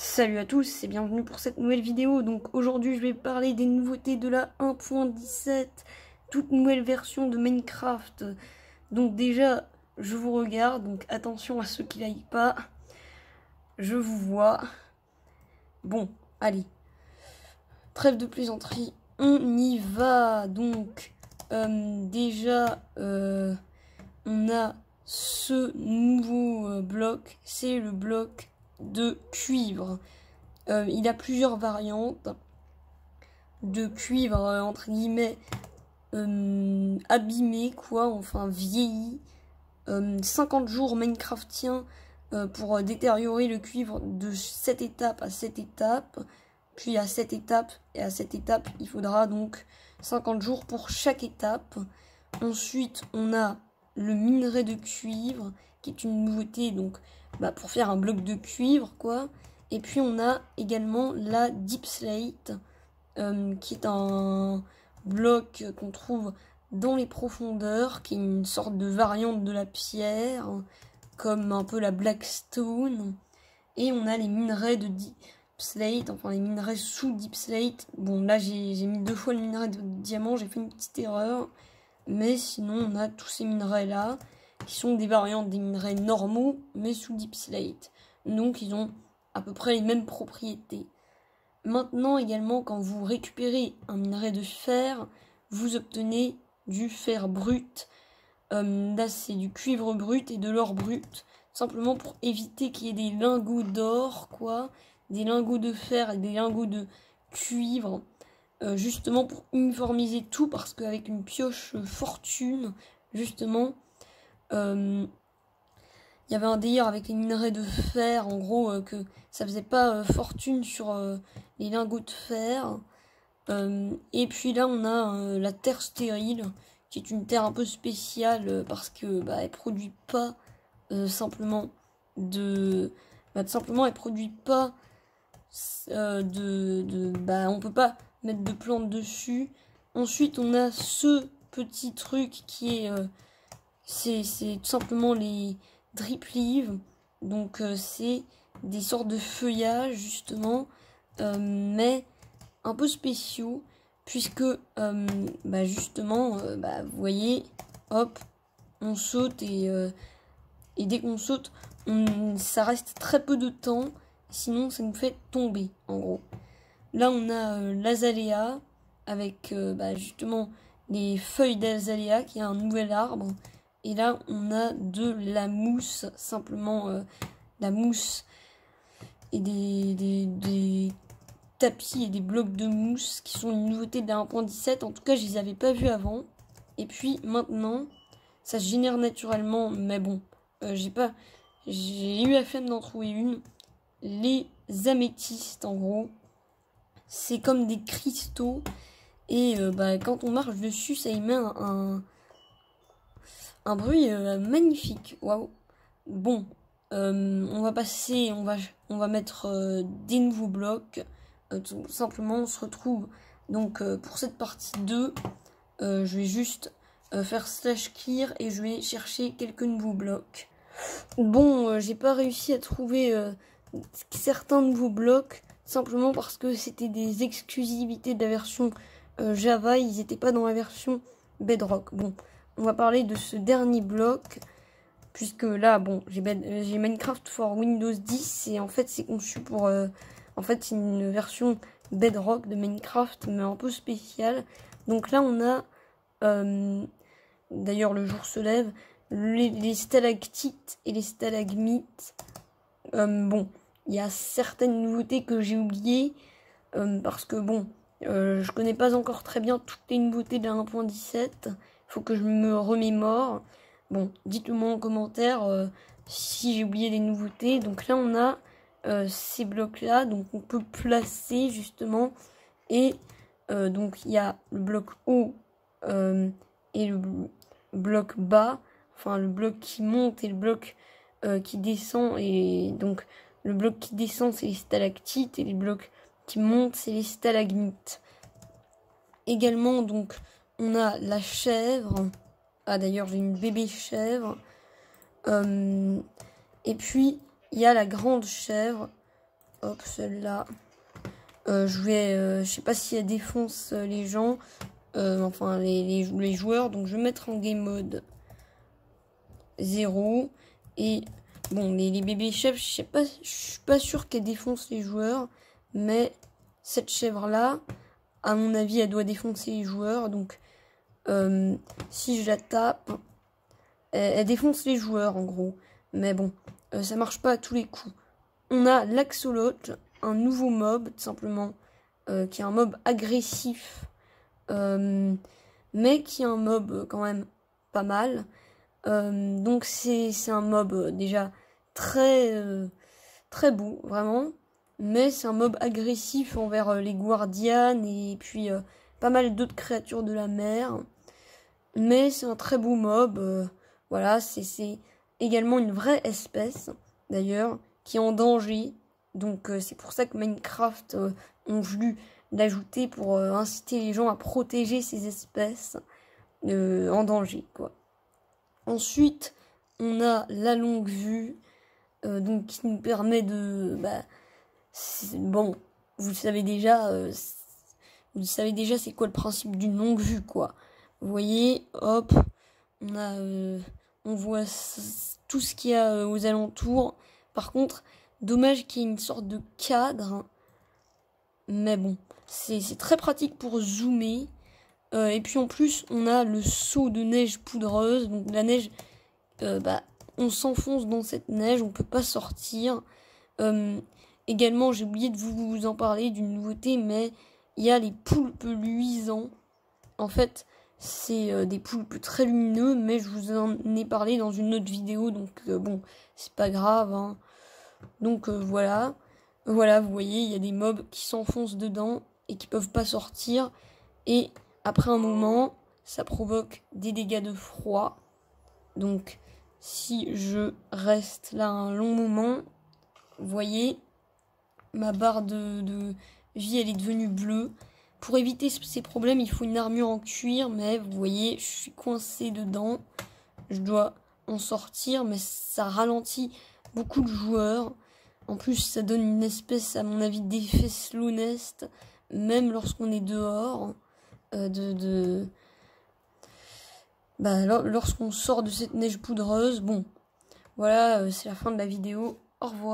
Salut à tous et bienvenue pour cette nouvelle vidéo. Donc aujourd'hui je vais parler des nouveautés de la 1.17, toute nouvelle version de Minecraft. Donc déjà je vous regarde, donc attention à ceux qui n'aillent pas. Je vous vois. Bon, allez. Trêve de plaisanterie, on y va. Donc déjà on a ce nouveau bloc, c'est le bloc de cuivre. Il a plusieurs variantes de cuivre, entre guillemets, abîmé, quoi, enfin vieilli. 50 jours Minecraftien pour détériorer le cuivre de cette étape à cette étape, puis à cette étape, et à cette étape, il faudra donc 50 jours pour chaque étape. Ensuite, on a le minerai de cuivre, qui est une nouveauté, donc pour faire un bloc de cuivre, quoi. Et puis on a également la Deep Slate, qui est un bloc qu'on trouve dans les profondeurs, qui est une sorte de variante de la pierre, comme un peu la Blackstone. Et on a les minerais de Deep Slate, enfin les minerais sous Deep Slate. Bon, là j'ai mis 2 fois le minerai de diamant, j'ai fait une petite erreur. Mais sinon on a tous ces minerais là, qui sont des variantes des minerais normaux, mais sous Deep Slate. Donc ils ont à peu près les mêmes propriétés. Maintenant également, quand vous récupérez un minerai de fer, vous obtenez du fer brut. Là c'est du cuivre brut et de l'or brut, simplement pour éviter qu'il y ait des lingots d'or, quoi, des lingots de fer et des lingots de cuivre, justement pour uniformiser tout, parce qu'avec une pioche fortune, justement, il y avait un délire avec les minerais de fer, en gros, que ça faisait pas fortune sur les lingots de fer. Et puis là, on a la terre stérile, qui est une terre un peu spéciale, parce que elle produit pas simplement de... simplement, elle produit pas on peut pas mettre de plantes dessus. Ensuite, on a ce petit truc qui est... c'est tout simplement les drip leaves, donc c'est des sortes de feuillages justement, mais un peu spéciaux, puisque justement, vous voyez, hop, on saute et dès qu'on saute, ça reste très peu de temps, sinon ça nous fait tomber en gros. Là on a l'azalea avec justement les feuilles d'azalea qui est un nouvel arbre. Et là, on a de la mousse, simplement la mousse et des tapis et des blocs de mousse qui sont une nouveauté de la 1.17. En tout cas, je les avais pas vus avant. Et puis maintenant, ça se génère naturellement, mais bon, j'ai eu la flemme d'en trouver une. Les améthystes, en gros, c'est comme des cristaux et quand on marche dessus, ça émet un bruit magnifique. Waouh. Bon, on va passer, on va mettre des nouveaux blocs. Tout simplement, on se retrouve donc pour cette partie 2. Je vais juste faire /clear et je vais chercher quelques nouveaux blocs. Bon, j'ai pas réussi à trouver certains nouveaux blocs, simplement parce que c'était des exclusivités de la version Java, ils n'étaient pas dans la version Bedrock. Bon, on va parler de ce dernier bloc, puisque là, bon, j'ai Minecraft for Windows 10, et en fait, c'est conçu pour... en fait, c'est une version Bedrock de Minecraft, mais un peu spéciale. Donc là, on a... d'ailleurs, le jour se lève, les stalactites et les stalagmites. Bon, il y a certaines nouveautés que j'ai oubliées, parce que, bon, je connais pas encore très bien toutes les nouveautés de la 1.17. Faut que je me remémore. Bon, dites-le moi en commentaire si j'ai oublié des nouveautés. Donc là, on a ces blocs-là. Donc on peut placer justement. Et donc il y a le bloc haut et le bloc bas. Enfin, le bloc qui monte et le bloc qui descend. Et donc le bloc qui descend, c'est les stalactites. Et les blocs qui montent, c'est les stalagmites. Également, donc, on a la chèvre. Ah, d'ailleurs, j'ai une bébé chèvre. Et puis, il y a la grande chèvre. Hop, celle-là. Je sais pas si elle défonce les gens, enfin les joueurs. Donc je vais mettre en game mode 0. Et bon, les bébés chèvres, je suis pas sûr qu'elle défonce les joueurs. Mais cette chèvre-là, à mon avis, elle doit défoncer les joueurs. Donc si je la tape, elle défonce les joueurs en gros. Mais bon, ça marche pas à tous les coups. On a l'Axolot, un nouveau mob, tout simplement, qui est un mob agressif, mais qui est un mob quand même pas mal. Donc c'est un mob déjà très beau, vraiment, mais c'est un mob agressif envers les guardianes et puis pas mal d'autres créatures de la mer. Mais c'est un très beau mob, voilà, c'est également une vraie espèce, d'ailleurs, qui est en danger. Donc c'est pour ça que Minecraft ont voulu l'ajouter pour inciter les gens à protéger ces espèces en danger, quoi. Ensuite, on a la longue vue, donc qui nous permet de... bon, vous savez déjà c'est quoi le principe d'une longue vue, quoi. Vous voyez, hop, on voit tout ce qu'il y a aux alentours. Par contre, dommage qu'il y ait une sorte de cadre, hein. Mais bon, c'est très pratique pour zoomer. Et puis en plus, on a le saut de neige poudreuse. Donc la neige, on s'enfonce dans cette neige, on peut pas sortir. Également, j'ai oublié de vous en parler d'une nouveauté, mais il y a les poulpes luisants. En fait, c'est des poulpes très lumineux, mais je vous en ai parlé dans une autre vidéo, donc bon, c'est pas grave, hein. Donc voilà, vous voyez, il y a des mobs qui s'enfoncent dedans et qui peuvent pas sortir. Et après un moment, ça provoque des dégâts de froid. Donc si je reste là un long moment, vous voyez, ma barre de vie, elle est devenue bleue. Pour éviter ces problèmes, il faut une armure en cuir, mais vous voyez, je suis coincée dedans. Je dois en sortir, mais ça ralentit beaucoup de joueurs. En plus, ça donne une espèce, à mon avis, d'effet slow nest, même lorsqu'on est dehors. Lorsqu'on sort de cette neige poudreuse. Bon, voilà, c'est la fin de la vidéo. Au revoir.